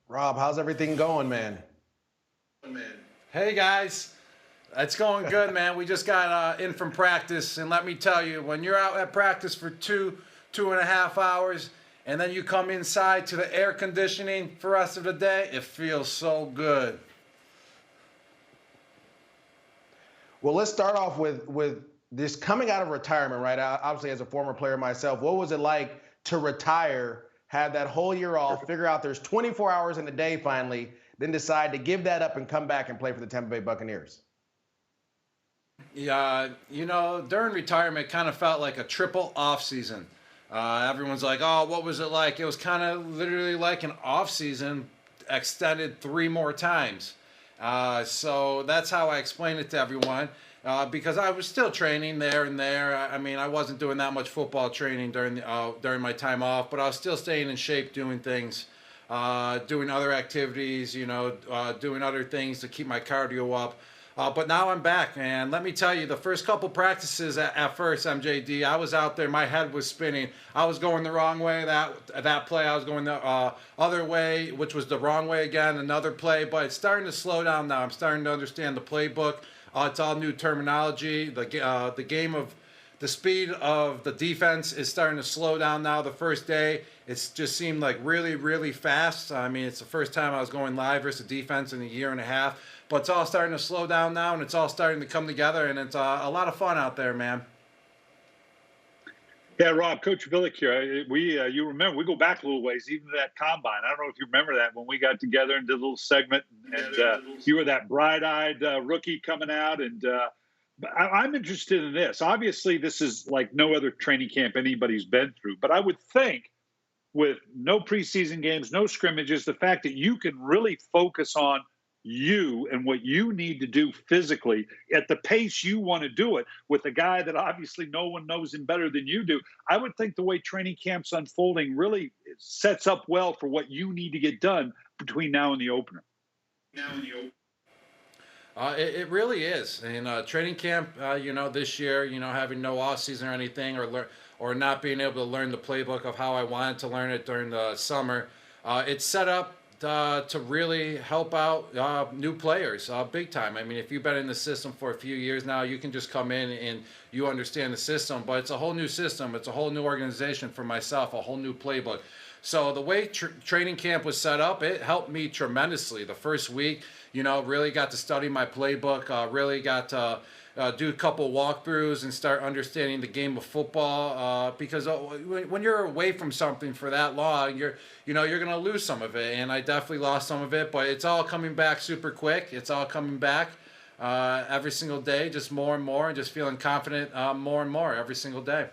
Rob, how's everything going, man? Hey guys, it's going good, man. We just got in from practice, and let me tell you, when you're out at practice for 2.5 hours, and then you come inside to the air conditioning for the rest of the day, it feels so good. Well, let's start off with this coming out of retirement, right? Obviously, as a former player myself, what was it like to retire, have that whole year off, figure out there's 24 hours in a day finally, then decide to give that up and come back and play for the Tampa Bay Buccaneers? Yeah, during retirement, it kind of felt like a triple off season. Everyone's like, "Oh, what was it like?" It was kind of literally like an off season extended three more times. So that's how I explain it to everyone. Because I was still training there and there. I mean, I wasn't doing that much football training during my time off, but I was still staying in shape, doing things, doing other activities, doing other things to keep my cardio up. But now I'm back, and let me tell you, the first couple practices at first, MJD, I was out there, my head was spinning. I was going the wrong way that play. I was going the other way, which was the wrong way again. Another play, but it's starting to slow down now. I'm starting to understand the playbook. It's all new terminology. The game of the speed of the defense is starting to slow down now. The first day, it's just seemed like really, really fast. I mean, it's the first time I was going live versus defense in a year and a half. But it's all starting to slow down now, and it's all starting to come together, and it's a lot of fun out there, man. Yeah, Rob, Coach Billick here. You remember, we go back a little ways, even to that combine. I don't know if you remember that when we got together and did a little segment, and you were that bright-eyed rookie coming out. And I'm interested in this. Obviously, this is like no other training camp anybody's been through. But I would think with no preseason games, no scrimmages, the fact that you can really focus on you and what you need to do physically at the pace you want to do it with a guy that obviously no one knows him better than you do. I would think the way training camp's unfolding really sets up well for what you need to get done between now and the opener. It really is. And training camp, this year, having no off season or anything, or not being able to learn the playbook of how I wanted to learn it during the summer, it's set up to really help out new players big time. I mean, if you've been in the system for a few years now, you can just come in and you understand the system, but it's a whole new system. It's a whole new organization for myself, a whole new playbook. So the way training camp was set up, it helped me tremendously. The first week, really got to study my playbook, really got to do a couple walkthroughs and start understanding the game of football. Because when you're away from something for that long, you're gonna lose some of it, and I definitely lost some of it. But it's all coming back super quick. It's all coming back every single day, just more and more, and just feeling confident more and more every single day.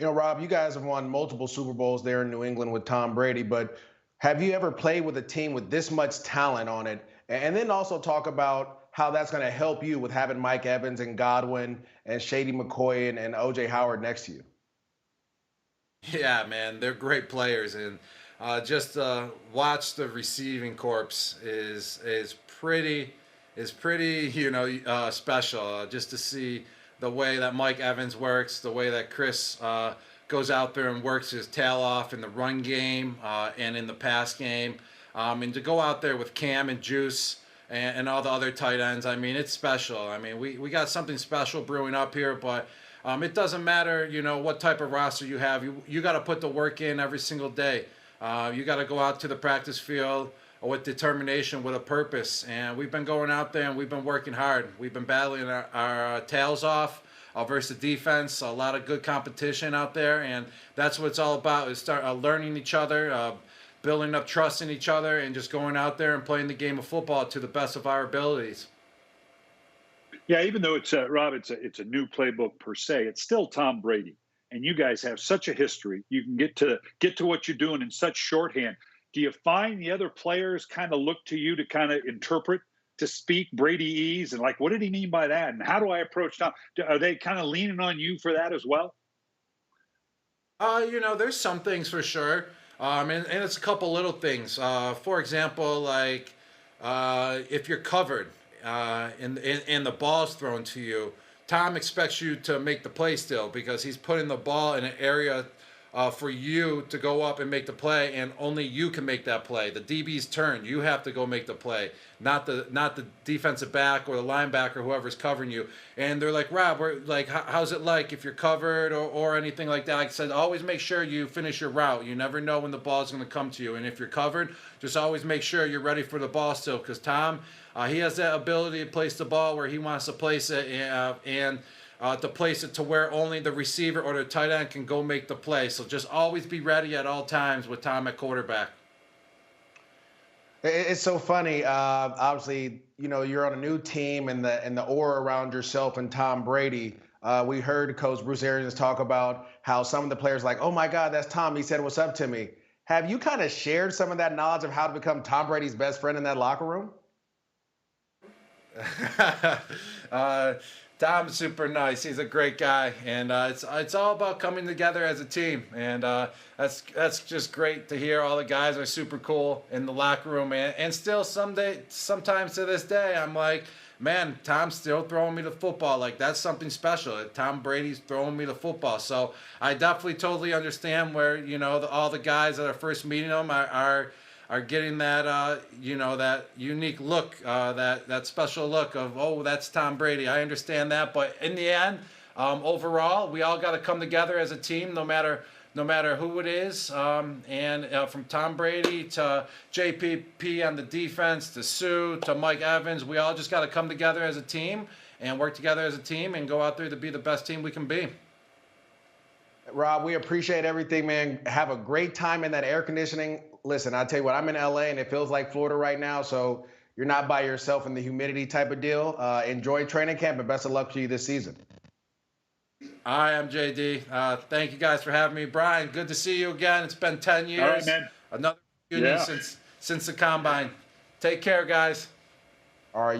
Rob, you guys have won multiple Super Bowls there in New England with Tom Brady, but have you ever played with a team with this much talent on it? And then also talk about how that's going to help you with having Mike Evans and Godwin and Shady McCoy and OJ Howard next to you. Yeah, man, they're great players, and just watch the receiving corps is pretty special. Just to see the way that Mike Evans works, the way that Chris goes out there and works his tail off in the run game and in the pass game, and to go out there with Cam and Juice and all the other tight ends. I mean, it's special. I mean, we got something special brewing up here, but it doesn't matter, what type of roster you have. You got to put the work in every single day. You got to go out to the practice field with determination, with a purpose. And we've been going out there and we've been working hard. We've been battling our tails off versus the defense. A lot of good competition out there, and that's what it's all about, is start learning each other, building up trust in each other, and just going out there and playing the game of football to the best of our abilities. Yeah, even though it's Rob, it's a new playbook per se. It's still Tom Brady, and you guys have such a history. You can get to what you're doing in such shorthand. Do you find the other players kind of look to you to kind of interpret, to speak Brady-ese, and like, what did he mean by that? And how do I approach Tom? Are they kind of leaning on you for that as well? There's some things for sure. And it's a couple little things. For example, like if you're covered and the ball's thrown to you, Tom expects you to make the play still because he's putting the ball in an area for you to go up and make the play, and only you can make that play. The DB's turn. You have to go make the play, not the defensive back or the linebacker, whoever's covering you. And they're like, Rob, we're like, how's it like if you're covered or anything like that? I said, always make sure you finish your route. You never know when the ball's going to come to you. And if you're covered, just always make sure you're ready for the ball still, because Tom, he has that ability to place the ball where he wants to place it, and to place it to where only the receiver or the tight end can go make the play. So just always be ready at all times with Tom at quarterback. It's so funny. Obviously, you're on a new team, and the aura around yourself and Tom Brady. We heard Coach Bruce Arians talk about how some of the players like, oh my God, that's Tom. He said, what's up to me. Have you kind of shared some of that knowledge of how to become Tom Brady's best friend in that locker room? Tom's super nice. He's a great guy, and it's all about coming together as a team, and that's just great to hear. All the guys are super cool in the locker room, and still sometimes to this day, I'm like, man, Tom's still throwing me the football. Like, that's something special. Tom Brady's throwing me the football. So I definitely totally understand where all the guys that are first meeting him are getting that that unique look, that special look of, oh, that's Tom Brady. I understand that, but in the end, overall, we all got to come together as a team, no matter who it is, from Tom Brady to JPP on the defense to Sue to Mike Evans, we all just got to come together as a team and work together as a team and go out there to be the best team we can be. Rob, we appreciate everything, man. Have a great time in that air conditioning. Listen, I tell you what, I'm in LA and it feels like Florida right now, so you're not by yourself in the humidity type of deal. Enjoy training camp, and best of luck to you this season. I am JD. Thank you guys for having me. Brian, good to see you again. It's been 10 years. All right, man. Another reunion since the combine. Take care, guys. All right.